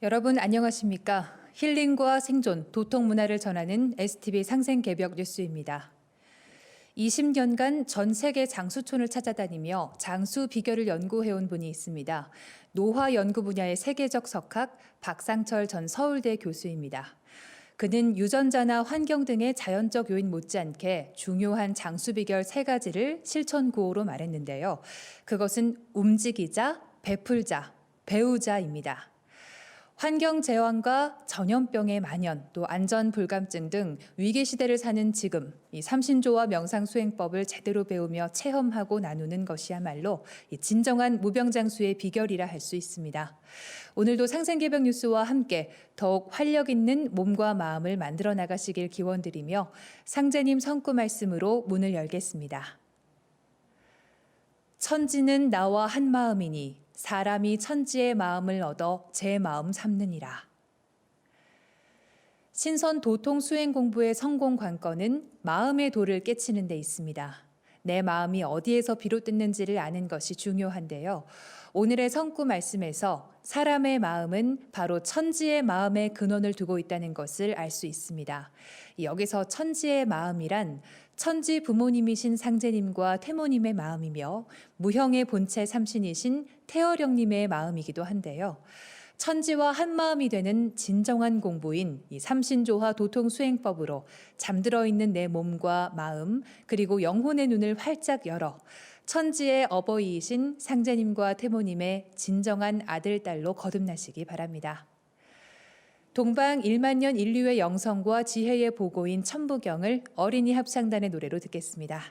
여러분 안녕하십니까? 힐링과 생존, 도통 문화를 전하는 STV 상생개벽 뉴스입니다. 20년간 전 세계 장수촌을 찾아다니며 장수 비결을 연구해온 분이 있습니다. 노화 연구 분야의 세계적 석학 박상철 전 서울대 교수입니다. 그는 유전자나 환경 등의 자연적 요인 못지않게 중요한 장수 비결 3가지를 실천 구호로 말했는데요. 그것은 움직이자, 베풀자, 배우자입니다. 환경 재앙과 전염병의 만연, 또 안전 불감증 등 위기 시대를 사는 지금 이 삼신조와 명상 수행법을 제대로 배우며 체험하고 나누는 것이야말로 진정한 무병장수의 비결이라 할 수 있습니다. 오늘도 상생개벽 뉴스와 함께 더욱 활력 있는 몸과 마음을 만들어 나가시길 기원드리며 상제님 성구 말씀으로 문을 열겠습니다. 천지는 나와 한 마음이니 사람이 천지의 마음을 얻어 제 마음 삼느니라. 신선 도통 수행 공부의 성공 관건은 마음의 도를 깨치는 데 있습니다. 내 마음이 어디에서 비롯됐는지를 아는 것이 중요한데요. 오늘의 성구 말씀에서 사람의 마음은 바로 천지의 마음에 근원을 두고 있다는 것을 알 수 있습니다. 여기서 천지의 마음이란 천지 부모님이신 상제님과 태모님의 마음이며 무형의 본체 삼신이신 태어령님의 마음이기도 한데요. 천지와 한 마음이 되는 진정한 공부인 이 삼신조화 도통수행법으로 잠들어 있는 내 몸과 마음 그리고 영혼의 눈을 활짝 열어 천지의 어버이이신 상제님과 태모님의 진정한 아들, 딸로 거듭나시기 바랍니다. 동방 1만 년 인류의 영성과 지혜의 보고인 천부경을 어린이 합창단의 노래로 듣겠습니다.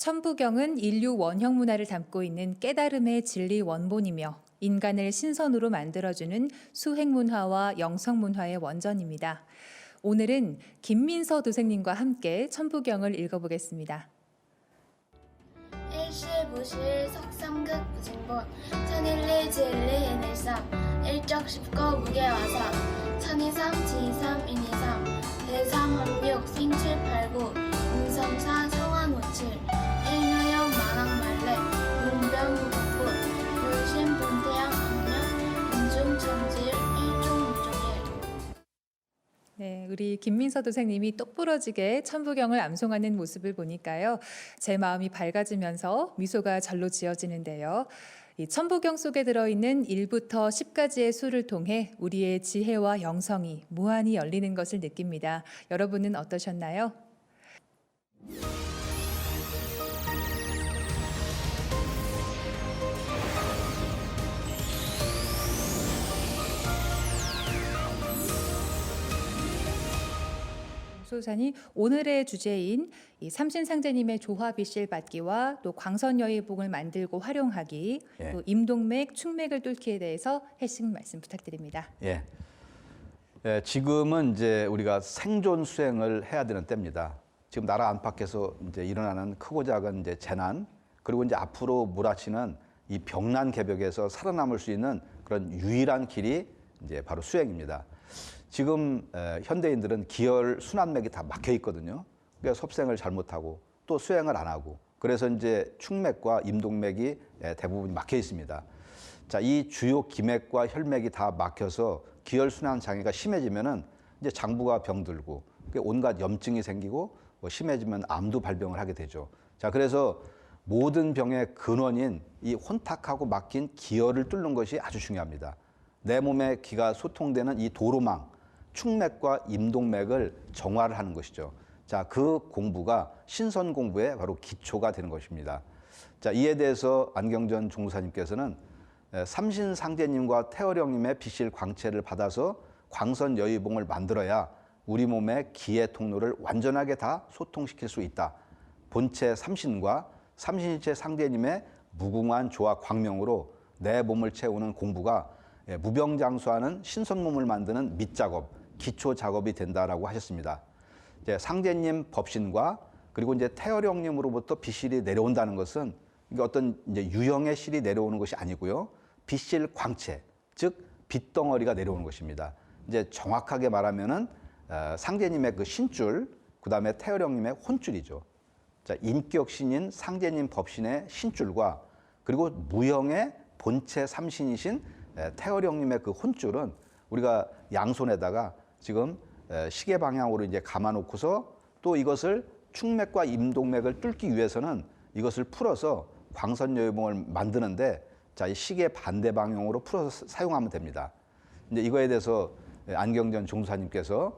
천부경은 인류 원형 문화를 담고 있는 깨달음의 진리 원본이며 인간을 신선으로 만들어주는 수행문화와 영성문화의 원전입니다. 오늘은 김민서 도생님과 함께 천부경을 읽어보겠습니다. 실부실 석삼극 부진본 1012 진리 인일삼 일적 십거 무게와삼 1023 지삼 인이삼 대삼 함육 생칠팔구 운성사 성환오칠 일묘형 만왕말레 문병 무덕분 문신 본태양 악령 인중천지일 일종무종일. 네, 우리 김민서 도생님이 똑부러지게 천부경을 암송하는 모습을 보니까요. 제 마음이 밝아지면서 미소가 절로 지어지는데요. 이 천부경 속에 들어있는 1부터 10까지의 수를 통해 우리의 지혜와 영성이 무한히 열리는 것을 느낍니다. 여러분은 어떠셨나요? 소산이 오늘의 주제인 이 삼신상제님의 조화비실 받기와 또 광선여의봉을 만들고 활용하기, 예. 또 임동맥, 충맥을 뚫기에 대해서 핵심 말씀 부탁드립니다. 예. 지금은 이제 우리가 생존 수행을 해야 되는 때입니다. 지금 나라 안팎에서 이제 일어나는 크고 작은 이제 재난, 그리고 이제 앞으로 몰아치는 이 병난 개벽에서 살아남을 수 있는 그런 유일한 길이 이제 바로 수행입니다. 지금 현대인들은 기혈 순환맥이 다 막혀 있거든요. 그래서 섭생을 잘못하고 또 수행을 안 하고, 그래서 이제 충맥과 임동맥이 대부분 막혀 있습니다. 자, 이 주요 기맥과 혈맥이 다 막혀서 기혈 순환 장애가 심해지면은 이제 장부가 병들고 온갖 염증이 생기고 심해지면 암도 발병을 하게 되죠. 자, 그래서 모든 병의 근원인 이 혼탁하고 막힌 기혈을 뚫는 것이 아주 중요합니다. 내 몸에 기가 소통되는 이 도로망, 충맥과 임동맥을 정화를 하는 것이죠. 자, 그 공부가 신선 공부의 바로 기초가 되는 것입니다. 자, 이에 대해서 안경전 종사님께서는 삼신상제님과 태어령님의 비실 광채를 받아서 광선여의봉을 만들어야 우리 몸의 기의 통로를 완전하게 다 소통시킬 수 있다. 본체 삼신과 삼신일체 상제님의 무궁한 조화 광명으로 내 몸을 채우는 공부가 무병장수하는 신선 몸을 만드는 밑작업, 기초 작업이 된다라고 하셨습니다. 이제 상제님 법신과 그리고 이제 태어령님으로부터 비실이 내려온다는 것은 이게 어떤 이제 유형의 실이 내려오는 것이 아니고요. 비실 광채, 즉 빛덩어리가 내려오는 것입니다. 이제 정확하게 말하면은 상제님의 그 신줄, 그 다음에 태어령님의 혼줄이죠. 자, 인격신인 상제님 법신의 신줄과 그리고 무형의 본체 삼신이신 태어령님의 그 혼줄은 우리가 양손에다가 지금 시계 방향으로 이제 감아놓고서 또 이것을 충맥과 임동맥을 뚫기 위해서는 이것을 풀어서 광선여의봉을 만드는데, 자, 이 시계 반대 방향으로 풀어서 사용하면 됩니다. 이제 이거에 대해서 안경전 종사님께서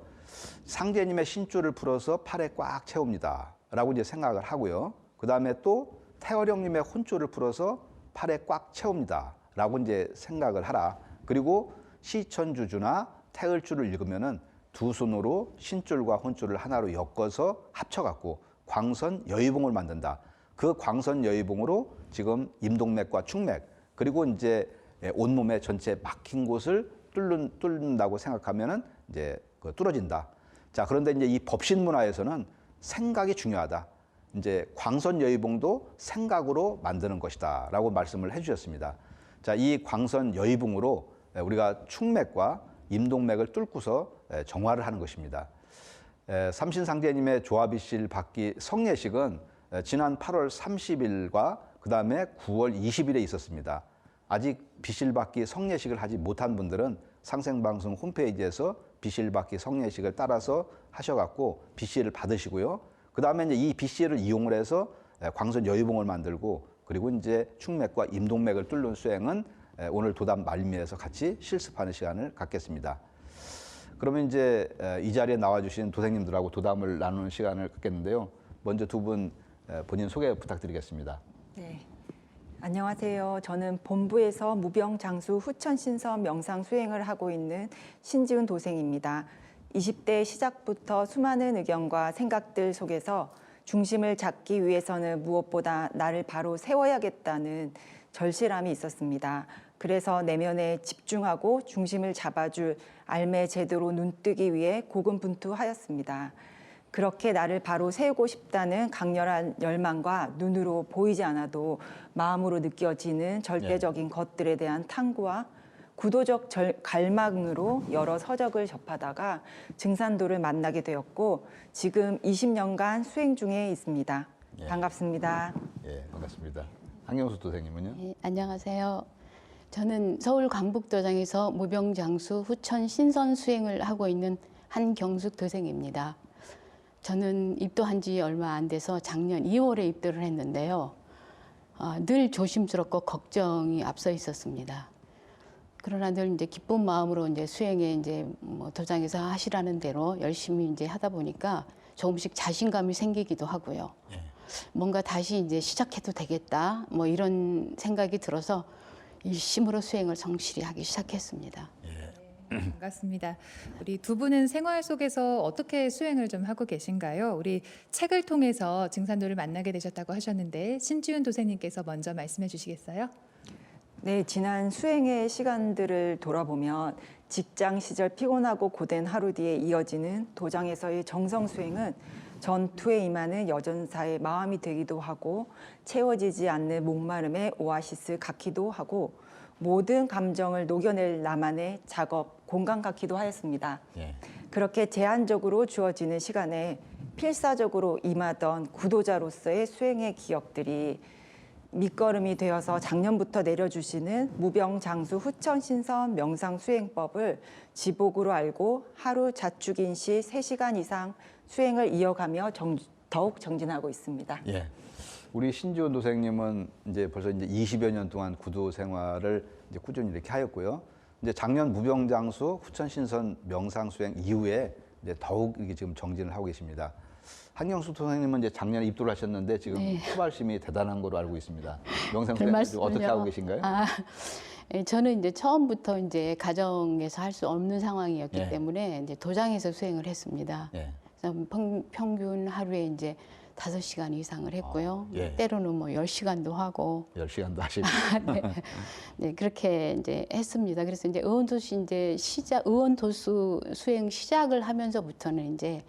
상제님의 신줄을 풀어서 팔에 꽉 채웁니다라고 이제 생각을 하고요. 그 다음에 또 태어령님의 혼줄을 풀어서 팔에 꽉 채웁니다라고 이제 생각을 하라. 그리고 시천주주나 태을줄을 읽으면은 두 손으로 신줄과 혼줄을 하나로 엮어서 합쳐갖고 광선여의봉을 만든다. 그 광선여의봉으로 지금 임동맥과 충맥, 그리고 이제 온몸의 전체 막힌 곳을 뚫는다고 생각하면은 이제 뚫어진다. 자, 그런데 이제 이 법신 문화에서는 생각이 중요하다. 이제 광선여의봉도 생각으로 만드는 것이다라고 말씀을 해주셨습니다. 자, 이 광선여의봉으로 우리가 충맥과 임동맥을 뚫고서 정화를 하는 것입니다. 삼신상제님의 조화비실 받기 성례식은 지난 8월 30일과 그 다음에 9월 20일에 있었습니다. 아직 비실받기 성례식을 하지 못한 분들은 상생방송 홈페이지에서 비실받기 성례식을 따라서 하셔갖고 비실을 받으시고요. 그 다음에 이제 이 비실을 이용을 해서 광선여의봉을 만들고, 그리고 이제 충맥과 임동맥을 뚫는 수행은 오늘 도담 말미에서 같이 실습하는 시간을 갖겠습니다. 그러면 이제 이 자리에 나와주신 도생님들하고 도담을 나누는 시간을 갖겠는데요. 먼저 두 분 본인 소개 부탁드리겠습니다. 네, 안녕하세요. 저는 본부에서 무병장수 후천신선 명상 수행을 하고 있는 신지은 도생입니다. 20대 시작부터 수많은 의견과 생각들 속에서 중심을 잡기 위해서는 무엇보다 나를 바로 세워야겠다는 절실함이 있었습니다. 그래서 내면에 집중하고 중심을 잡아줄 알매 제도로 눈뜨기 위해 고군분투하였습니다. 그렇게 나를 바로 세우고 싶다는 강렬한 열망과 눈으로 보이지 않아도 마음으로 느껴지는 절대적인 것들에 대한 탐구와 구도적 갈망으로 여러 서적을 접하다가 증산도를 만나게 되었고 지금 20년간 수행 중에 있습니다. 예. 반갑습니다. 예, 반갑습니다. 한경수 도생님은요? 예, 안녕하세요. 저는 서울 광북도장에서 무병장수 후천 신선 수행을 하고 있는 한경숙 도생입니다. 저는 입도한 지 얼마 안 돼서 작년 2월에 입도를 했는데요. 늘 조심스럽고 걱정이 앞서 있었습니다. 그러나 늘 이제 기쁜 마음으로 이제 수행에 이제 뭐 도장에서 하시라는 대로 열심히 이제 하다 보니까 조금씩 자신감이 생기기도 하고요. 예. 뭔가 다시 이제 시작해도 되겠다 뭐 이런 생각이 들어서 일심으로 수행을 성실히 하기 시작했습니다. 반갑습니다. 우리 두 분은 생활 속에서 어떻게 수행을 좀 하고 계신가요? 우리 책을 통해서 증산도를 만나게 되셨다고 하셨는데 신지훈 도생님께서 먼저 말씀해 주시겠어요? 네, 지난 수행의 시간들을 돌아보면 직장 시절 피곤하고 고된 하루 뒤에 이어지는 도장에서의 정성 수행은 전투에 임하는 여전사의 마음이 되기도 하고 채워지지 않는 목마름의 오아시스 같기도 하고 모든 감정을 녹여낼 나만의 작업, 공간 같기도 하였습니다. 예. 그렇게 제한적으로 주어지는 시간에 필사적으로 임하던 구도자로서의 수행의 기억들이 밑거름이 되어서 작년부터 내려주시는 무병장수 후천신선 명상수행법을 지복으로 알고 하루 자축인 시 3시간 이상 수행을 이어가며 더욱 정진하고 있습니다. 예. 우리 신지훈 도생님은 이제 벌써 이제 20여 년 동안 구도 생활을 이제 꾸준히 이렇게 하였고요. 이제 작년 무병장수 후천신선 명상 수행 이후에 이제 더욱 이게 지금 정진을 하고 계십니다. 한경수 도생님은 이제 작년에 입도를 하셨는데 지금 네. 후발심이 대단한 걸로 알고 있습니다. 명상 별 수행 말씀을요. 어떻게 하고 계신가요? 예, 저는 이제 처음부터 이제 가정에서 할 수 없는 상황이었기 예. 때문에 이제 도장에서 수행을 했습니다. 예. 그래서 평균 하루에 이제 5시간 이상을 했고요. 예. 때로는 뭐 10시간도 하고 10시간도 하시고. 네. 네, 그렇게 이제 했습니다. 그래서 이제 의원도수 수행 시작을 하면서부터는 이제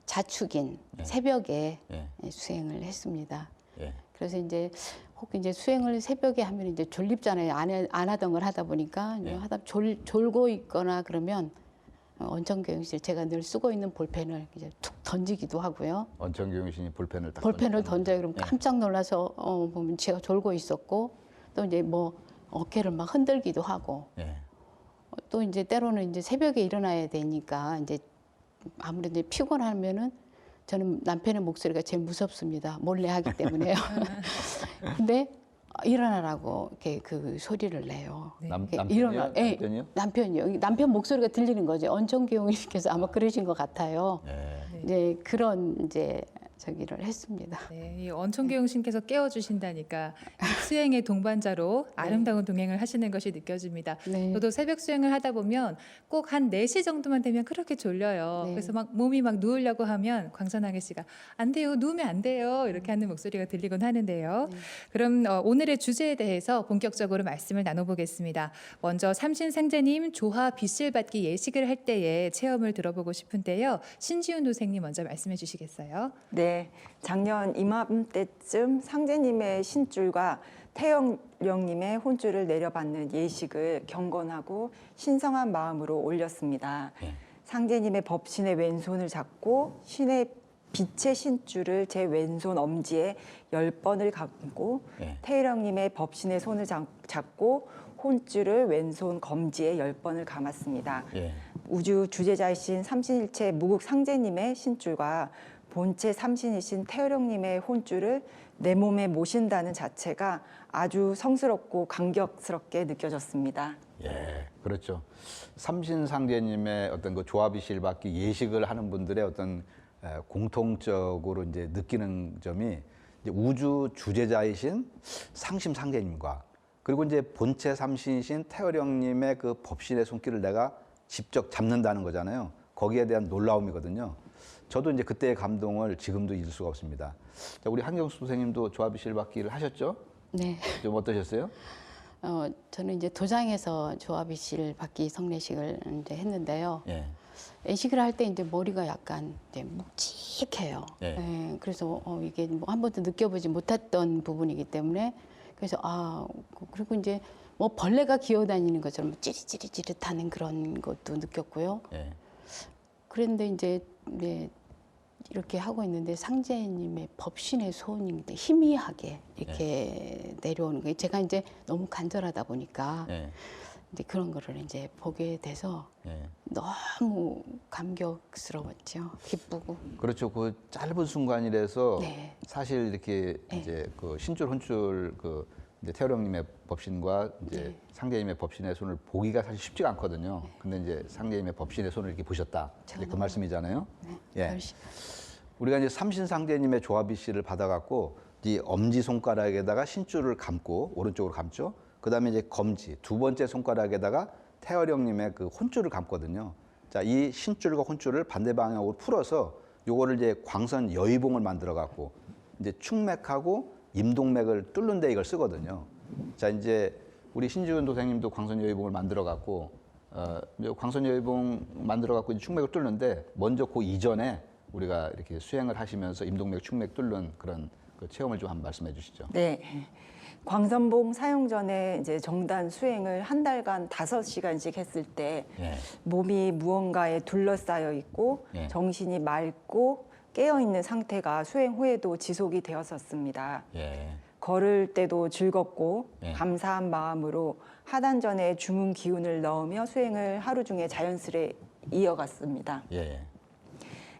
자축인 예. 새벽에 예. 수행을 했습니다. 예. 그래서 이제 혹 이제 수행을 새벽에 하면 이제 졸립잖아요. 안 하던 걸 하다 보니까 이제 예. 하다 졸고 있거나 그러면 원천교육실 제가 늘 쓰고 있는 볼펜을 이제 툭 던지기도 하고요. 원천교육신이 볼펜을 딱 볼펜을 던져요. 던져요. 그럼 예. 깜짝 놀라서 보면 제가 졸고 있었고 또 이제 뭐 어깨를 막 흔들기도 하고 예. 또 이제 때로는 이제 새벽에 일어나야 되니까 이제 아무래도 피곤하면은 저는 남편의 목소리가 제일 무섭습니다. 몰래 하기 때문에요. 근데 일어나라고 이렇게 그 소리를 내요. 남편이요? 남편이요? 남편이요. 남편 목소리가 들리는 거죠. 언천교육님께서 아마 그러신 것 같아요. 예. 이제 그런 이제 저기를 했습니다. 네, 이 원천교육신께서 깨워주신다니까 수행의 동반자로 아름다운 동행을 하시는 것이 느껴집니다. 네. 저도 새벽 수행을 하다 보면 꼭 한 4시 정도만 되면 그렇게 졸려요. 네. 그래서 막 몸이 막 누우려고 하면 광선아계 씨가 안 돼요, 누우면 안 돼요 이렇게 하는 목소리가 들리곤 하는데요. 네. 그럼 오늘의 주제에 대해서 본격적으로 말씀을 나눠보겠습니다. 먼저 삼신상제님 조화 빗실 받기 예식을 할 때의 체험을 들어보고 싶은데요. 신지훈 도생님 먼저 말씀해 주시겠어요? 네, 작년 이맘때쯤 상제님의 신줄과 태영령님의 혼줄을 내려받는 예식을 경건하고 신성한 마음으로 올렸습니다. 예. 상제님의 법신의 왼손을 잡고 신의 빛의 신줄을 제 왼손 엄지에 10번을 감고 예. 태영님의 법신의 손을 잡고 혼줄을 왼손 검지에 10번을 감았습니다. 예. 우주 주제자이신 삼신일체 무국 상제님의 신줄과 본체 삼신이신 태어령님의 혼줄을 내 몸에 모신다는 자체가 아주 성스럽고 감격스럽게 느껴졌습니다. 예, 그렇죠. 삼신상제님의 어떤 그 조합이실 받기 예식을 하는 분들의 어떤 공통적으로 이제 느끼는 점이 이제 우주 주제자이신 상심상제님과 그리고 이제 본체 삼신이신 태어령님의 그 법신의 손길을 내가 직접 잡는다는 거잖아요. 거기에 대한 놀라움이거든요. 저도 이제 그때의 감동을 지금도 잊을 수가 없습니다. 자, 우리 한경수 선생님도 조합이실 받기를 하셨죠? 네. 좀 어떠셨어요? 저는 이제 도장에서 조합이실 받기 성례식을 이제 했는데요. 예. 애식을 할 때 이제 머리가 약간 이제 묵직해요. 네. 예, 그래서 이게 뭐 한 번도 느껴보지 못했던 부분이기 때문에 그래서 그리고 이제 뭐 벌레가 기어다니는 것처럼 찌릿찌릿찌릿하는 그런 것도 느꼈고요. 예. 그런데 이제 네, 이렇게 하고 있는데 상제님의 법신의 소원이 희미하게 이렇게 내려오는 거예요. 제가 이제 너무 간절하다 보니까 예. 이제 그런 거를 이제 보게 돼서 예. 너무 감격스러웠죠. 기쁘고. 그렇죠. 그 짧은 순간이라서 네. 사실 이렇게 네. 이제 그 신줄 혼줄 그 이제 태호령님의 법신과 이제 네. 상제님의 법신의 손을 보기가 사실 쉽지가 않거든요. 근데 이제 상제님의 법신의 손을 이렇게 보셨다. 제가 이제 그 너무- 말씀이잖아요. 네, 예. 열심히. 우리가 이제 삼신상제님의 조합이씨를 받아갖고 이 엄지 손가락에다가 신줄을 감고 오른쪽으로 감죠. 그다음에 이제 검지 두 번째 손가락에다가 태어령님의 그 혼줄을 감거든요. 자, 이 신줄과 혼줄을 반대 방향으로 풀어서 요거를 이제 광선 여의봉을 만들어갖고 이제 축맥하고 임동맥을 뚫는데 이걸 쓰거든요. 자, 이제 우리 신지훈 도생님도 광선 여의봉을 만들어갖고 광선 여의봉 만들어갖고 축맥을 뚫는데 먼저 그 이전에 우리가 이렇게 수행을 하시면서 임동맥, 축맥 뚫는 그런 그 체험을 좀 한번 말씀해 주시죠. 네. 광선봉 사용 전에 이제 정단 수행을 한 달간 5시간씩 했을 때 예. 몸이 무언가에 둘러싸여 있고 예. 정신이 맑고 깨어 있는 상태가 수행 후에도 지속이 되었었습니다. 예. 걸을 때도 즐겁고 예. 감사한 마음으로 하단 전에 주문 기운을 넣으며 수행을 하루 중에 자연스레 이어갔습니다. 예.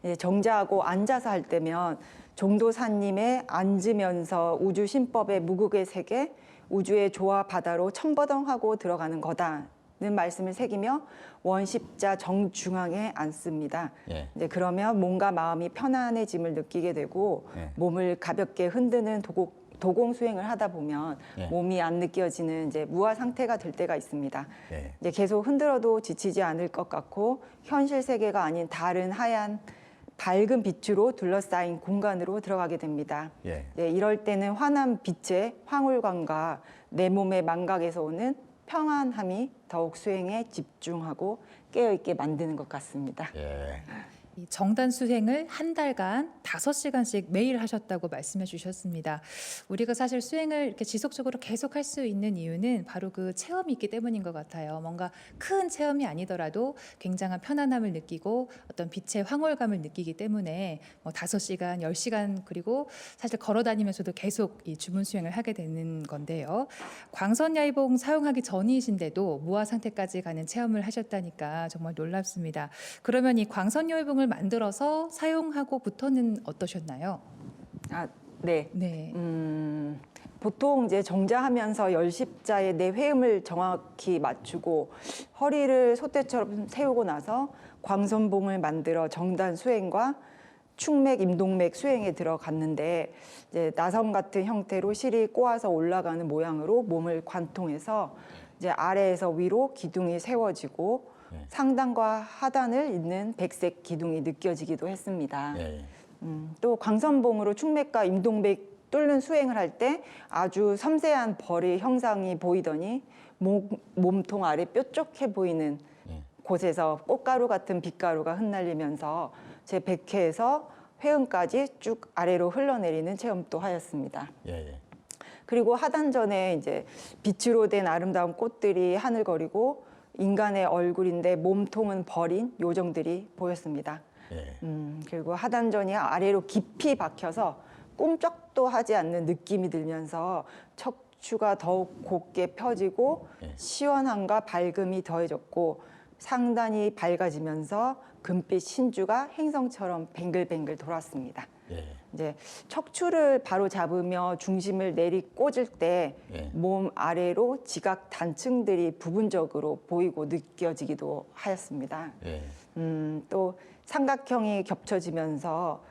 예, 정자하고 앉아서 할 때면 종도사님의 앉으면서 우주 신법의 무극의 세계, 우주의 조화 바다로 천버덩하고 들어가는 거다는 말씀을 새기며 원십자 정중앙에 앉습니다. 예. 이제 그러면 몸과 마음이 편안해짐을 느끼게 되고 예. 몸을 가볍게 흔드는 도공 수행을 하다 보면 예. 몸이 안 느껴지는 이제 무아 상태가 될 때가 있습니다. 예. 이제 계속 흔들어도 지치지 않을 것 같고 현실 세계가 아닌 다른 하얀 밝은 빛으로 둘러싸인 공간으로 들어가게 됩니다. 예. 네, 이럴 때는 환한 빛의 황홀감과 내 몸의 망각에서 오는 평안함이 더욱 수행에 집중하고 깨어있게 만드는 것 같습니다. 예. 이 정단 수행을 한 달간 5시간씩 매일 하셨다고 말씀해 주셨습니다. 우리가 사실 수행을 이렇게 지속적으로 계속 할 수 있는 이유는 바로 그 체험이 있기 때문인 것 같아요. 뭔가 큰 체험이 아니더라도 굉장한 편안함을 느끼고 어떤 빛의 황홀감을 느끼기 때문에 뭐 5시간, 10시간 그리고 사실 걸어 다니면서도 계속 이 주문 수행을 하게 되는 건데요. 광선야의봉 사용하기 전이신데도 무아 상태까지 가는 체험을 하셨다니까 정말 놀랍습니다. 그러면 이 광선야의봉을 만들어서 사용하고부터는 어떠셨나요? 아, 네. 네. 보통 이제 정자하면서 열십자의 내 회음을 정확히 맞추고 허리를 솥대처럼 세우고 나서 광선봉을 만들어 정단 수행과 축맥, 임동맥 수행에 들어갔는데 이제 나선 같은 형태로 실이 꼬아서 올라가는 모양으로 몸을 관통해서 이제 아래에서 위로 기둥이 세워지고 상단과 하단을 잇는 백색 기둥이 느껴지기도 했습니다. 예. 또 광선봉으로 축맥과 임동맥 뚫는 수행을 할 때 아주 섬세한 벌의 형상이 보이더니 몸통 아래 뾰족해 보이는 곳에서 꽃가루 같은 빛가루가 흩날리면서 제 백회에서 회음까지 쭉 아래로 흘러내리는 체험도 하였습니다. 예. 그리고 하단전에 이제 빛으로 된 아름다운 꽃들이 하늘거리고 인간의 얼굴인데 몸통은 벌인 요정들이 보였습니다. 예. 그리고 하단전이 아래로 깊이 박혀서 꿈쩍도 하지 않는 느낌이 들면서 척추가 더욱 곱게 펴지고 시원함과 밝음이 더해졌고 상단이 밝아지면서 금빛 신주가 행성처럼 뱅글뱅글 돌았습니다. 예. 이제 척추를 바로 잡으며 중심을 내리 꽂을 때 몸 아래로 지각 단층들이 부분적으로 보이고 느껴지기도 하였습니다. 예. 또 삼각형이 겹쳐지면서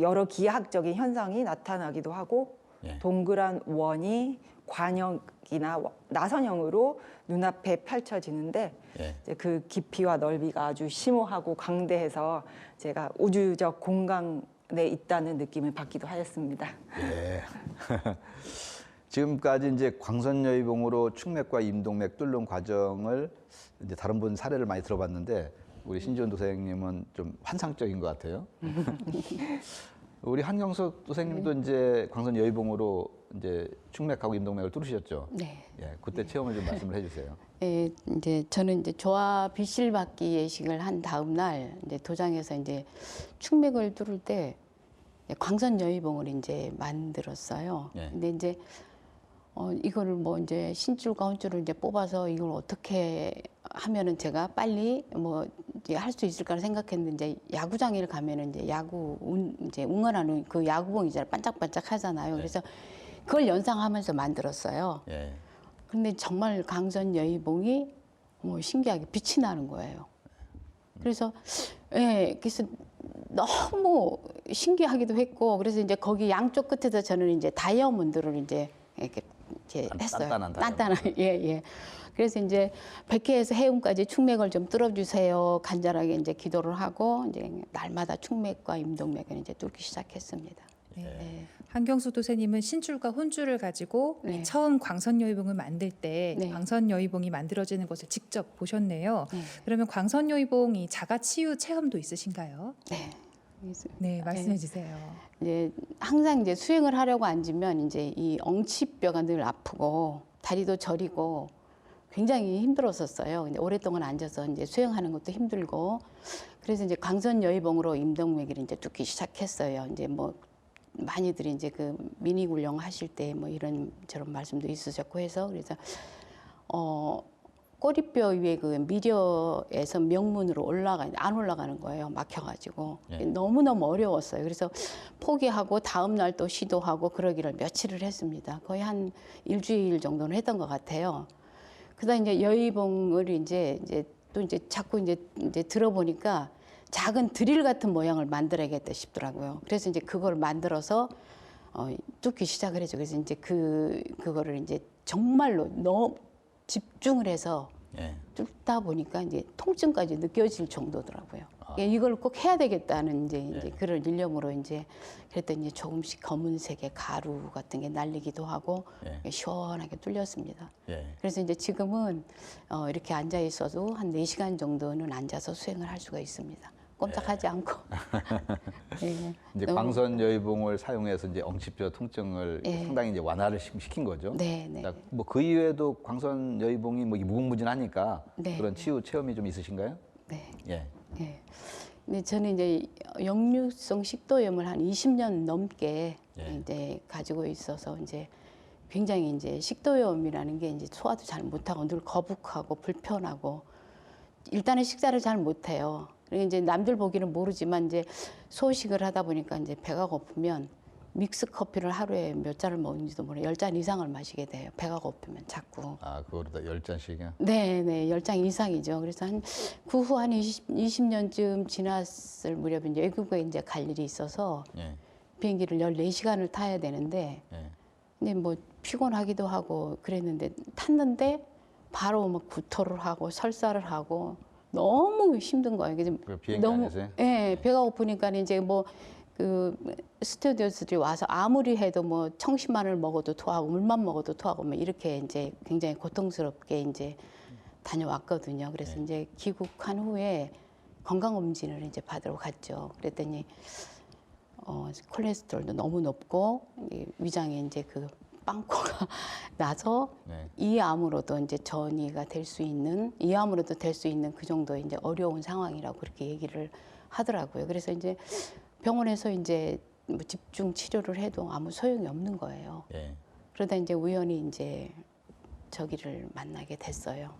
여러 기하학적인 현상이 나타나기도 하고 동그란 원이 관역이나 나선형으로 눈앞에 펼쳐지는데 이제 그 깊이와 넓이가 아주 심오하고 광대해서 제가 우주적 공간에 있다는 느낌을 받기도 하였습니다. 예. 지금까지 이제 광선여의봉으로 축맥과 임동맥 뚫는 과정을 이제 다른 분 사례를 많이 들어봤는데 우리 신지원 도생님은 좀 환상적인 것 같아요. 우리 한경석 도생님도 이제 광선 여의봉으로 이제 충맥하고 임동맥을 뚫으셨죠. 네. 예, 그때 체험을 좀 말씀을 해주세요. 예, 이제 저는 이제 조화 비실받기 예식을 한 다음 날 이제 도장에서 이제 충맥을 뚫을 때 광선 여의봉을 이제 만들었어요. 예. 근데 이제 이거를 뭐 이제 신줄과 혼줄을 이제 뽑아서 이걸 어떻게 하면은 제가 빨리 뭐 이제 할 수 있을까를 생각했는데 이제 야구장에 가면은 이제 이제 응원하는 그 야구봉이 잘 반짝반짝 하잖아요. 그래서 그걸 연상하면서 만들었어요. 예. 근데 정말 광선 여의봉이 뭐 신기하게 빛이 나는 거예요. 그래서 그래서 너무 신기하기도 했고 그래서 이제 거기 양쪽 끝에서 저는 이제 다이아몬드를 이제 이렇게 했어요. 단단한 예. 그래서 이제 백회에서 해운까지 충맥을 좀 뚫어주세요. 간절하게 이제 기도를 하고 이제 날마다 충맥과 임동맥을 이제 뚫기 시작했습니다. 네. 한경수 도세님은 신줄과 혼줄을 가지고 네. 처음 광선여의봉을 만들 때 네. 광선여의봉이 만들어지는 것을 직접 보셨네요. 네. 그러면 광선여의봉이 자가치유 체험도 있으신가요? 네. 그래서 네, 말씀해 주세요. 이제 항상 이제 수행을 하려고 앉으면 이제 이 엉치뼈가 늘 아프고 다리도 저리고 굉장히 힘들었었어요. 근데 오랫동안 앉아서 이제 수행하는 것도 힘들고 그래서 이제 광선 여의봉으로 임동맥을 이제 뚫기 시작했어요. 이제 뭐 많이들이 이제 그 미니 굴령 하실 때 뭐 이런 저런 말씀도 있으셨고 해서 그래서 꼬리뼈 위에 그 미려에서 명문으로 안 올라가는 거예요. 막혀가지고 너무너무 어려웠어요. 그래서 포기하고 다음 날 또 시도하고 그러기를 며칠을 했습니다. 거의 한 일주일 정도는 했던 것 같아요. 그다음 이제 여의봉을 이제 또 이제 자꾸 이제 들어보니까 작은 드릴 같은 모양을 만들어야겠다 싶더라고요. 그래서 이제 그걸 만들어서 뚫기 시작을 했죠. 그래서 이제 그거를 이제 정말로 너무 집중을 해서 뚫다 보니까 이제 통증까지 느껴질 정도더라고요. 이걸 꼭 해야 되겠다는 이제 그런 일념으로 이제 그랬더니 조금씩 검은색의 가루 같은 게 날리기도 하고 시원하게 뚫렸습니다. 그래서 이제 지금은 이렇게 앉아 있어도 한 4시간 정도는 앉아서 수행을 할 수가 있습니다. 꼼짝하지 않고. 이제 광선 여의봉을 사용해서 이제 엉치뼈 통증을 상당히 이제 완화를 시킨 거죠. 네. 뭐 그 이외에도 광선 여의봉이 뭐 무궁무진하니까 네. 그런 치유 체험이 좀 있으신가요? 네. 예. 근데 저는 이제 역류성 식도염을 한 20년 넘게 이제 가지고 있어서 이제 굉장히 이제 식도염이라는 게 이제 소화도 잘 못하고 늘 거북하고 불편하고 일단은 식사를 잘 못해요. 그리고 이제 남들 보기는 모르지만 이제 소식을 하다 보니까 이제 배가 고프면 믹스 커피를 하루에 몇 잔을 먹는지도 모르고 10잔 이상을 마시게 돼요. 배가 고프면 자꾸. 아, 그거보다 10잔씩이요? 네, 10잔 이상이죠. 그래서 그 후 한 20년쯤 지났을 무렵에 이제 외국에 이제 갈 일이 있어서 비행기를 14시간을 타야 되는데 근데 뭐 피곤하기도 하고 그랬는데 탔는데 바로 막 구토를 하고 설사를 하고 너무 힘든 거예요. 그 비행기 안에서요? 배가 고프니까 이제 뭐 그 스튜어디스들이 와서 아무리 해도 뭐 청심환을 먹어도 토하고 물만 먹어도 토하고 뭐 이렇게 이제 굉장히 고통스럽게 이제 다녀왔거든요. 그래서 이제 귀국한 후에 건강검진을 이제 받으러 갔죠. 그랬더니 콜레스테롤도 너무 높고 위장에 이제 그 빵꾸가 나서 이암으로도 이제 전이가 될 수 있는 이암으로도 될 수 있는 그 정도 이제 어려운 상황이라고 그렇게 얘기를 하더라고요. 그래서 이제 병원에서 이제 뭐 집중 치료를 해도 아무 소용이 없는 거예요. 그러다 이제 우연히 이제 저기를 만나게 됐어요.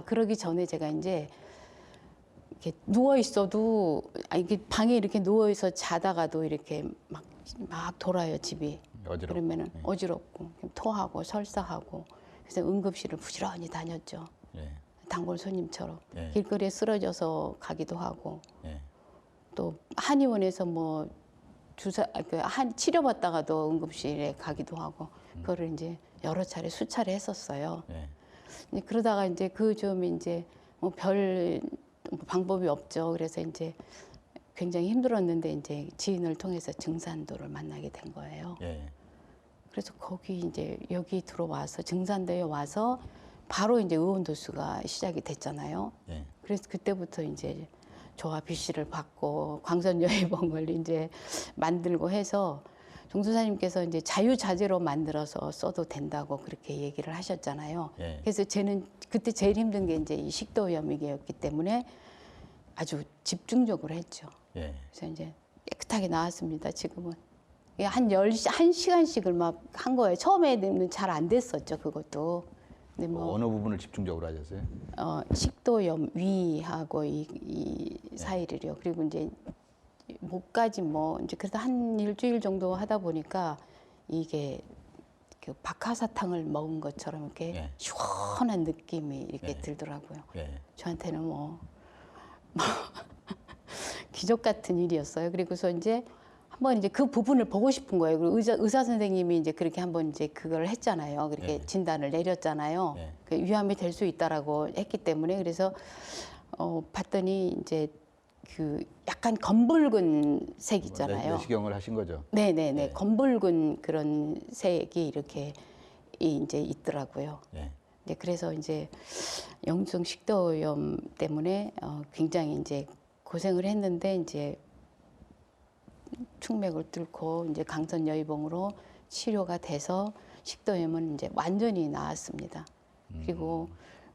그러기 전에 제가 이제 이렇게 누워 있어도 이게 방에 이렇게 누워 있어 자다가도 이렇게 막 돌아요 집이. 그러면은 어지럽고 토하고 설사하고 그래서 응급실을 부지런히 다녔죠. 단골 손님처럼 길거리에 쓰러져서 가기도 하고 또 한의원에서 뭐 치료받다가도 응급실에 가기도 하고 그거를 이제 여러 차례 수차례 했었어요. 그러다가 이제 그 좀 이제 뭐 별 방법이 없죠. 그래서 이제 굉장히 힘들었는데 이제 지인을 통해서 증산도를 만나게 된 거예요. 그래서 거기 이제 여기 들어와서 증산도에 와서 바로 이제 의원 도수가 시작이 됐잖아요. 예. 그래서 그때부터 이제 조화 비씨를 받고 광선여의봉을 이제 만들고 해서 종수사님께서 이제 자유자재로 만들어서 써도 된다고 그렇게 얘기를 하셨잖아요. 예. 그래서 저는 그때 제일 힘든 게 이제 이 식도염이었기 때문에 아주 집중적으로 했죠. 예. 그래서 이제 깨끗하게 나왔습니다. 지금은 한 시간씩을 막 한 거예요. 처음에는 잘 안 됐었죠. 그것도. 근데 뭐 어느 부분을 집중적으로 하셨어요? 식도염 위하고 이 사이를요. 그리고 이제 목까지 뭐 이제 그래서 한 일주일 정도 하다 보니까 이게 그 박하사탕을 먹은 것처럼 이렇게 예. 시원한 느낌이 이렇게 예. 들더라고요. 예. 저한테는 뭐 기적 같은 일이었어요. 그리고서 이제 한번 이제 그 부분을 보고 싶은 거예요. 그리고 의사 선생님이 이제 그렇게 한번 이제 그걸 했잖아요. 그렇게 예. 진단을 내렸잖아요. 예. 그 위암이 될 수 있다라고 했기 때문에 그래서 봤더니 이제 그 약간 검붉은 색 있잖아요. 내시경을 하신 거죠? 네네네. 예. 검붉은 그런 색이 이렇게 이제 있더라고요. 예. 네, 그래서 이제 영성 식도염 때문에 굉장히 이제 고생을 했는데 이제 충맥을 뚫고 이제 강선여의봉으로 치료가 돼서 식도염은 이제 완전히 나았습니다. 그리고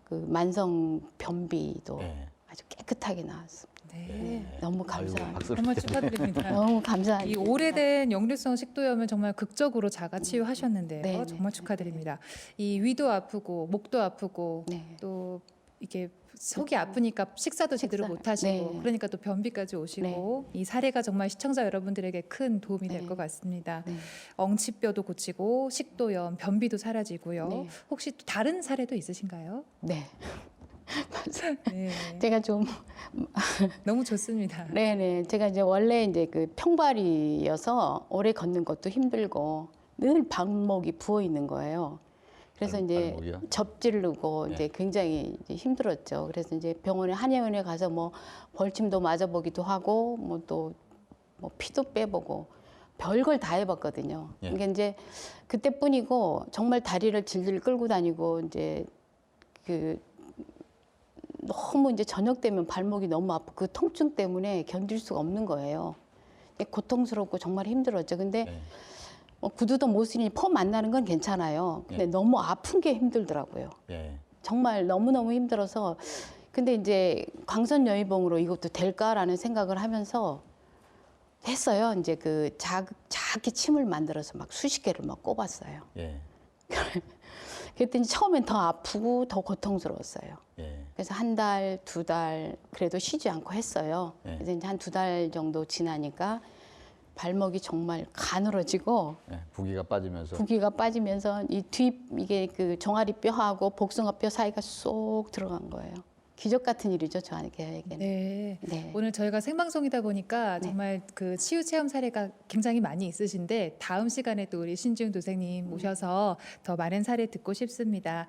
그 만성 변비도 예. 아주 깨끗하게 나았습니다. 네. 너무 아이고, 감사합니다. 박수를 정말 축하드립니다. 너무 감사합니다. 이 오래된 역류성 식도염을 정말 극적으로 자가 치유하셨는데요. 네, 네, 정말 축하드립니다. 이 위도 아프고 목도 아프고 네. 또 이게 속이 아프니까 식사도 제대로 식사. 못 하시고 네. 그러니까 또 변비까지 오시고 이 사례가 정말 시청자 여러분들에게 큰 도움이 될 네. 것 같습니다. 네. 엉치뼈도 고치고 식도염, 변비도 사라지고요. 네. 혹시 또 다른 사례도 있으신가요? 네. 네. 제가 좀 너무 좋습니다. 네네. 제가 이제 원래 이제 그 평발이어서 오래 걷는 것도 힘들고 늘 발목이 부어 있는 거예요. 그래서 이제 발목이요? 접질르고 네. 이제 굉장히 이제 힘들었죠. 그래서 이제 병원에 한의원에 가서 뭐 벌침도 맞아보기도 하고 뭐 또 뭐 피도 빼보고 별걸 다 해봤거든요. 예. 이게 이제 그때뿐이고 정말 다리를 질질 끌고 다니고 이제 그 너무 이제 저녁 되면 발목이 너무 아프고 그 통증 때문에 견딜 수가 없는 거예요. 고통스럽고 정말 힘들었죠. 근데 예. 뭐 구두도 못 신으니 폼 만나는 건 괜찮아요. 근데 예. 너무 아픈 게 힘들더라고요. 예. 정말 너무너무 힘들어서 근데 이제 광선여의봉으로 이것도 될까라는 생각을 하면서 했어요. 이제 그 작게 침을 만들어서 막 수십 개를 막 꼽았어요. 예. 그랬더니 처음엔 더 아프고 더 고통스러웠어요. 예. 그래서 한 달, 두 달 그래도 쉬지 않고 했어요. 네. 그래서 이제 한 두 달 정도 지나니까 발목이 정말 가늘어지고 예. 부기가 빠지면서 부기가 빠지면서 이게 그 종아리 뼈하고 복숭아 뼈 사이가 쏙 들어간 거예요. 기적 같은 일이죠, 저에게는. 네. 네. 오늘 저희가 생방송이다 보니까 네. 정말 그 치유 체험 사례가 굉장히 많이 있으신데 다음 시간에 또 우리 신지훈 도생님 모셔서 더 많은 사례 듣고 싶습니다.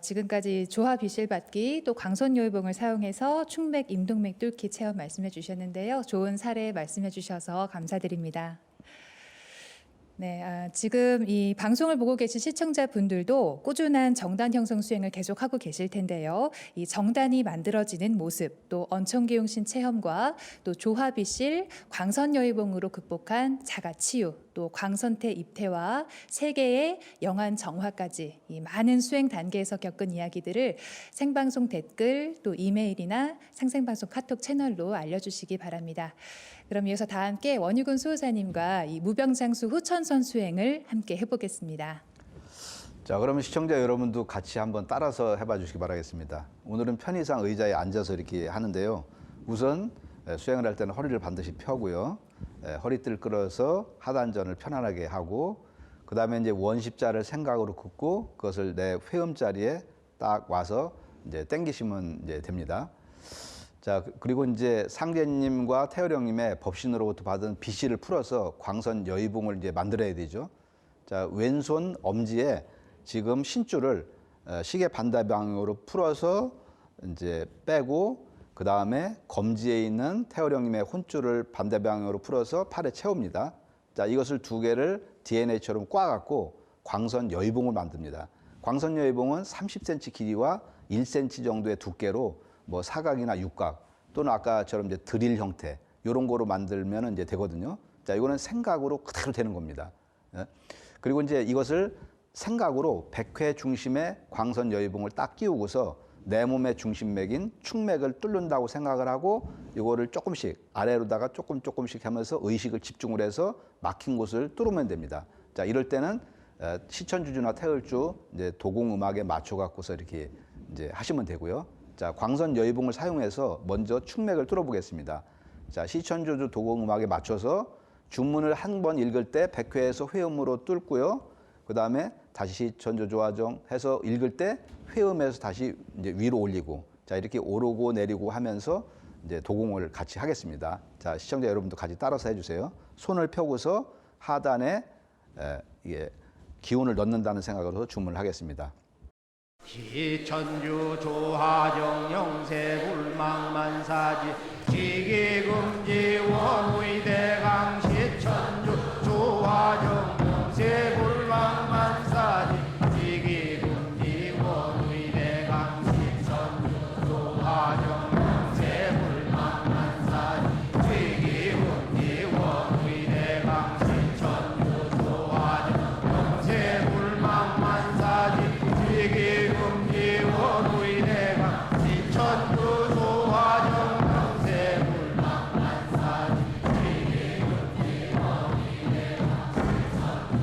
지금까지 조화 비실 받기 또 광선요의봉을 사용해서 충맥, 임동맥 뚫기 체험 말씀해 주셨는데요. 좋은 사례 말씀해 주셔서 감사드립니다. 네, 지금 이 방송을 보고 계신 시청자분들도 꾸준한 정단 형성 수행을 계속하고 계실 텐데요. 이 정단이 만들어지는 모습, 또 언천기용신 체험과 또 조화비실, 광선여의봉으로 극복한 자가치유, 또 광선태 입태와 세계의 영안 정화까지 이 많은 수행 단계에서 겪은 이야기들을 생방송 댓글, 또 이메일이나 상생방송 카톡 채널로 알려주시기 바랍니다. 그럼 이어서 다 함께 원유근 수호사님과 이 무병장수 후천선 수행을 함께 해보겠습니다. 자, 그러면 시청자 여러분도 같이 한번 따라서 해봐 주시기 바라겠습니다. 오늘은 편의상 의자에 앉아서 이렇게 하는데요. 우선 수행을 할 때는 허리를 반드시 펴고요. 허리띠를 끌어서 하단전을 편안하게 하고 그 다음에 이제 원십자를 생각으로 긋고 그것을 내 회음자리에 딱 와서 이제 당기시면 이제 됩니다. 자, 그리고 이제 상제님과 태열형님의 법신으로부터 받은 비씨를 풀어서 광선 여의봉을 이제 만들어야 되죠. 자, 왼손 엄지에 지금 신줄을 시계 반대 방향으로 풀어서 이제 빼고 그 다음에 검지에 있는 태열형님의 혼줄을 반대 방향으로 풀어서 팔에 채웁니다. 자, 이것을 두 개를 DNA처럼 꽈갖고 광선 여의봉을 만듭니다. 광선여의봉은 30cm 길이와 1cm 정도의 두께로 뭐 사각이나 육각 또는 아까처럼 이제 드릴 형태 이런 거로 만들면 이제 되거든요. 자, 이거는 생각으로 그대로 되는 겁니다. 예? 그리고 이제 이것을 생각으로 백회 중심에 광선여의봉을 딱 끼우고서 내 몸의 중심맥인 축맥을 뚫는다고 생각을 하고 이거를 조금씩 아래로다가 조금씩 하면서 의식을 집중을 해서 막힌 곳을 뚫으면 됩니다. 자, 이럴 때는 시천주주나 태을주 이제 도공음악에 맞춰 갖고서 이렇게 이제 하시면 되고요. 자, 광선여의봉을 사용해서 먼저 축맥을 뚫어보겠습니다. 자, 시천주주 도공음악에 맞춰서 중문을 한 번 읽을 때 백회에서 회음으로 뚫고요. 그 다음에 다시 전조조화정 해서 읽을 때 회음에서 다시 이제 위로 올리고, 자, 이렇게 오르고 내리고 하면서 이제 도공을 같이 하겠습니다. 자, 시청자 여러분도 같이 따라서 해주세요. 손을 펴고서 하단에 이게 기운을 넣는다는 생각으로 주문을 하겠습니다. 시천주 조화정 영세불망만사지 지기금지 원의대강 시천주 조화정 영세불망만사지 지기금지 원의대강 시천주 조화정 영세불망만사지 지기금지 원의대강 시천주 조화정 영세불망만사지 지기금지 원의대강 시천주 조화정 영세불망만사지 지기금지 원의대강 시천주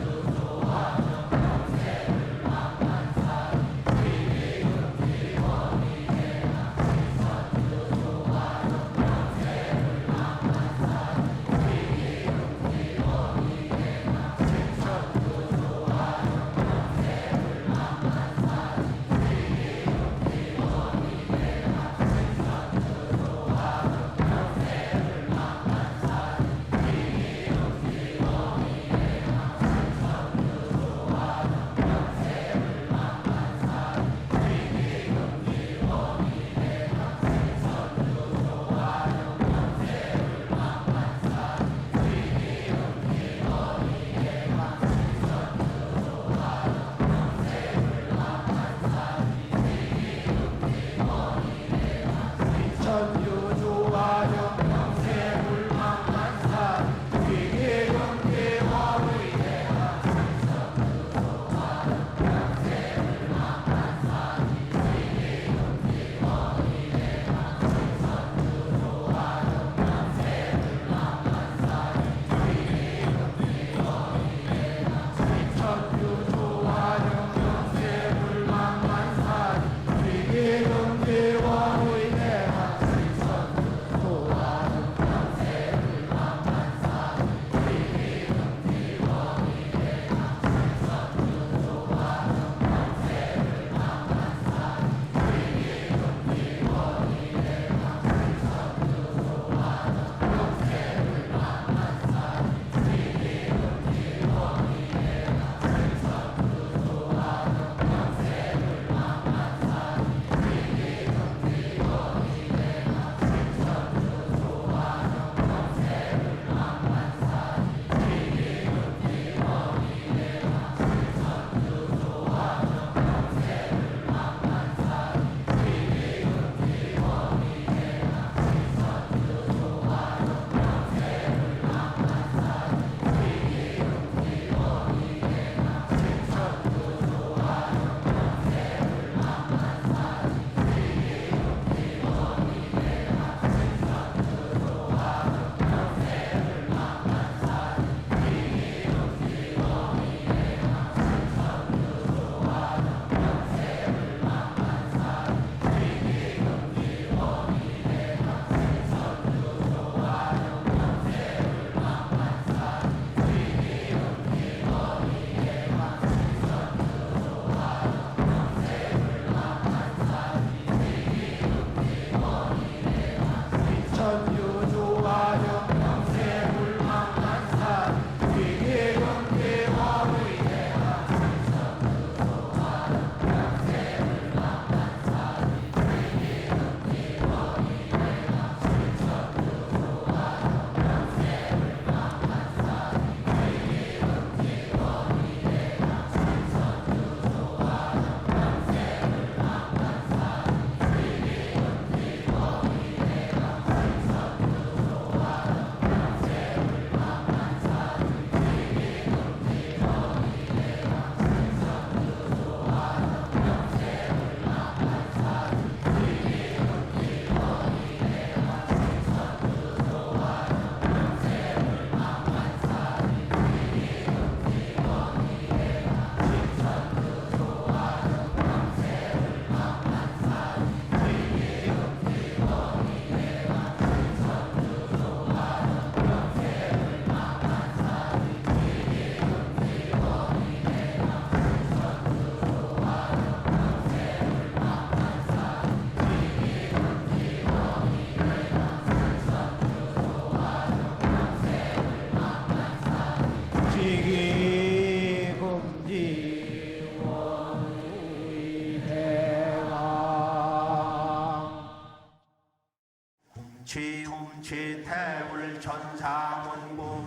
태울 천사문구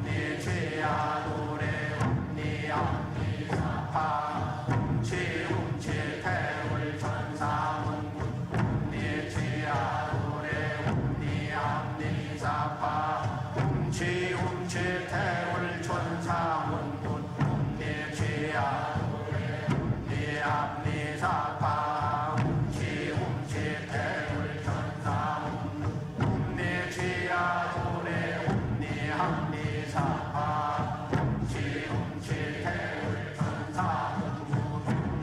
네 죄야 노래 네 암니사파 훔치 태울 천사문구 네 죄야 노래 네 암니사파 훔치 태울 천사문구 네 죄야 노래 네 암니사파 훔치 태울 천사문구 내 죄야 노래 네 합리사파 훔치 태울 천사문구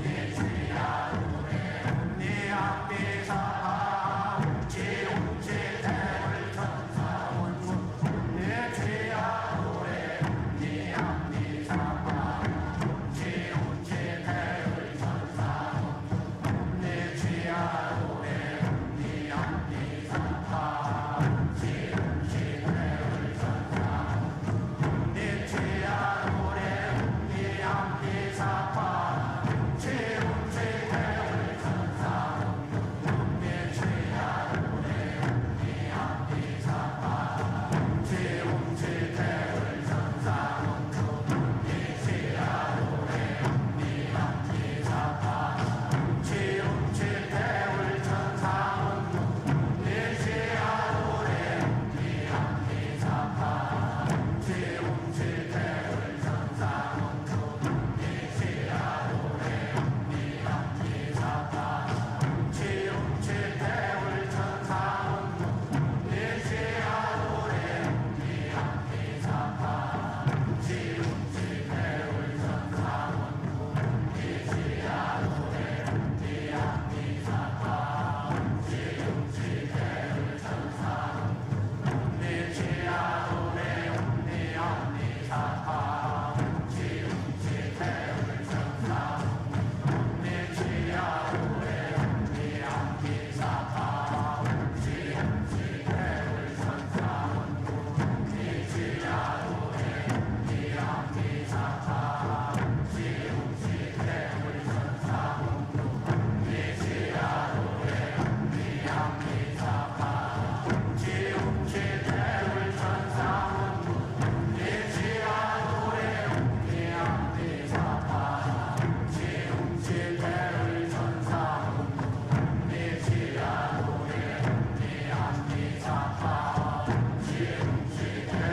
내 죄야 노래 네 합리사파 훔치 태울 천사문구 내 죄야 노래 네 합리사파 훔치 태울 천사문구 내 죄야 노래 네 합리사파 내 죄야 노래 네 암니사파 훔치 태울 천사문구 내 죄야 노래 네 암니사파 훔치 태울 천사문구 내 죄야 노래 네 암니사파 훔치 태울 천사문구 내 죄야 노래 네 암니사파 훔치 태울 천사문구 내 죄야 노래 네 암니사파 훔치 태울 천사문구 내 죄야 노래 네 암니사파 훔치 태울 천사문구 내 죄야 노래 네 암니사파 훔치 태울 천사문구 내 죄야 노래 네 암니사파 훔치 태울 천사문구 내 죄야 노래 네 암니사파 훔치 태울 천사문구 내 죄야 노래 네 암니사파 훔치 태울 천사문구 내 죄야 노래 네 암니사파 훔치 태울 천사문구 내 죄야 노래 네 암니사파 훔치 태울 천사문구 내 죄야 노래 네 암니사파 훔치 태울 천사문구 내 죄야 노래 네 암니사파 훔치 태울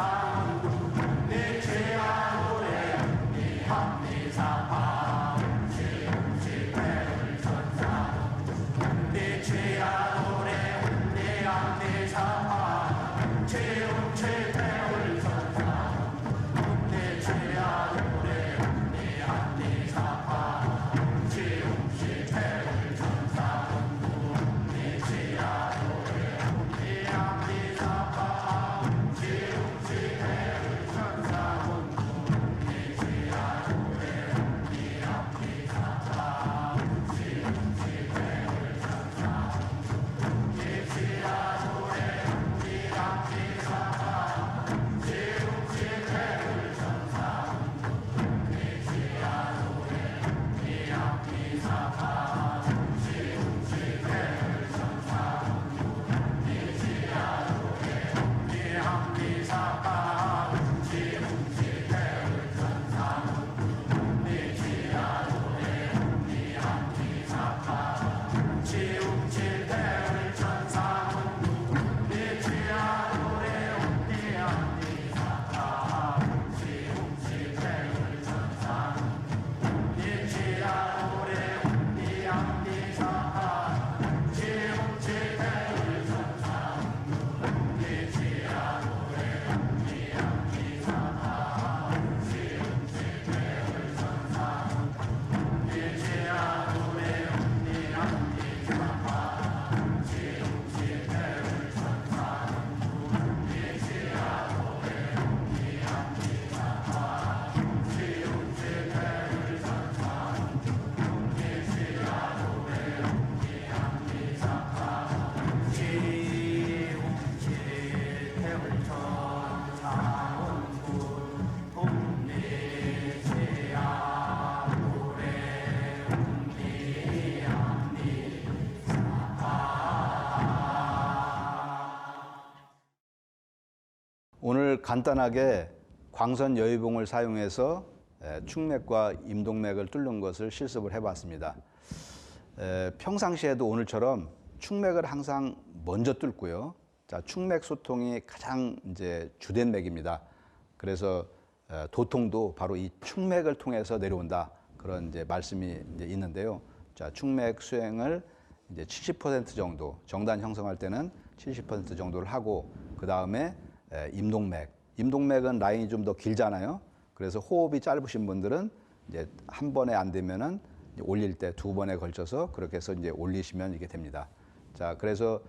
천사문구 내 죄야 노래 네 암니사파 훔치 태울 천사문구 내 죄야 노래 네 암니사파 훔치 태울 천사문구 내 죄야 노래 네 암니사파 훔치 태울 천사문구 내 죄야 노래 네 암니사파 훔치 태울 천사문구 내 죄야 노래 네 암니사파 훔치 태울 천사문구 내 죄야 노래 네 암니사파 훔치 오늘 간단하게 광선 여의봉을 사용해서 축맥과 임동맥을 뚫는 것을 실습을 해봤습니다. 평상시에도 오늘처럼 축맥을 항상 먼저 뚫고요. 자, 축맥 소통이 가장 이제 주된 맥입니다. 그래서 도통도 바로 이 축맥을 통해서 내려온다, 그런 이제 말씀이 이제 있는데요. 자, 축맥 수행을 이제 70% 정도, 정단 형성할 때는 70% 정도를 하고, 그 다음에 임동맥은 라인이 좀 더 길잖아요. 그래서 호흡이 짧으신 분들은 이제 한 번에 안 되면은 올릴 때 두 번에 걸쳐서 그렇게 해서 이제 올리시면 이게 됩니다. 자, 그래서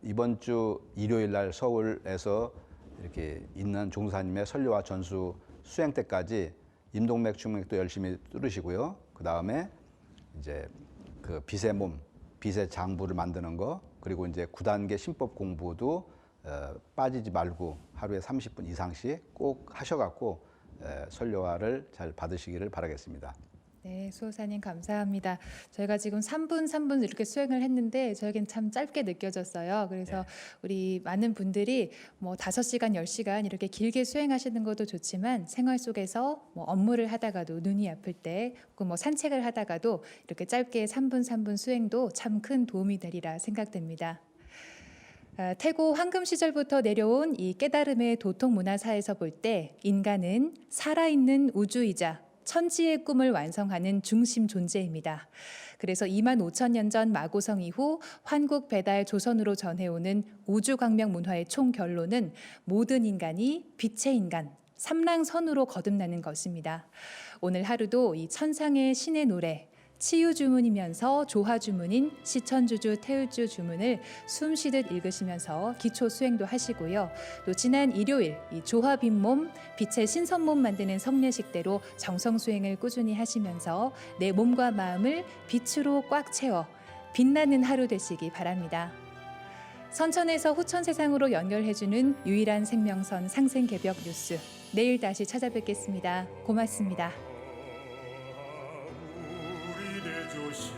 이번 주 일요일 날 서울에서 이렇게 있는 종사님의 설교와 전수 수행 때까지 임동맥, 축맥도 열심히 뚫으시고요. 그 다음에 이제 그 빛의 몸, 빛의 장부를 만드는 거, 그리고 이제 9단계 신법 공부도 빠지지 말고 하루에 30분 이상씩 꼭 하셔갖고 설교화를 잘 받으시기를 바라겠습니다. 네, 수호사님 감사합니다. 저희가 지금 3분 이렇게 수행을 했는데 저에겐 참 짧게 느껴졌어요. 그래서 우리 많은 분들이 뭐 5시간, 10시간 이렇게 길게 수행하시는 것도 좋지만 생활 속에서 뭐 업무를 하다가도 눈이 아플 때 혹은 뭐 산책을 하다가도 이렇게 짧게 3분 수행도 참 큰 도움이 되리라 생각됩니다. 태고 황금 시절부터 내려온 이 깨달음의 도통 문화사에서 볼 때 인간은 살아있는 우주이자 천지의 꿈을 완성하는 중심 존재입니다. 그래서 25,000년 전 마고성 이후 환국 배달 조선으로 전해오는 우주광명 문화의 총 결론은 모든 인간이 빛의 인간, 삼랑선으로 거듭나는 것입니다. 오늘 하루도 이 천상의 신의 노래, 치유 주문이면서 조화 주문인 시천주주 태울주 주문을 숨쉬듯 읽으시면서 기초 수행도 하시고요. 또 지난 일요일 이 조화 빈몸 빛의 신선몸 만드는 성례식대로 정성 수행을 꾸준히 하시면서 내 몸과 마음을 빛으로 꽉 채워 빛나는 하루 되시기 바랍니다. 선천에서 후천 세상으로 연결해주는 유일한 생명선 상생개벽 뉴스. 내일 다시 찾아뵙겠습니다. 고맙습니다. 우리 대조시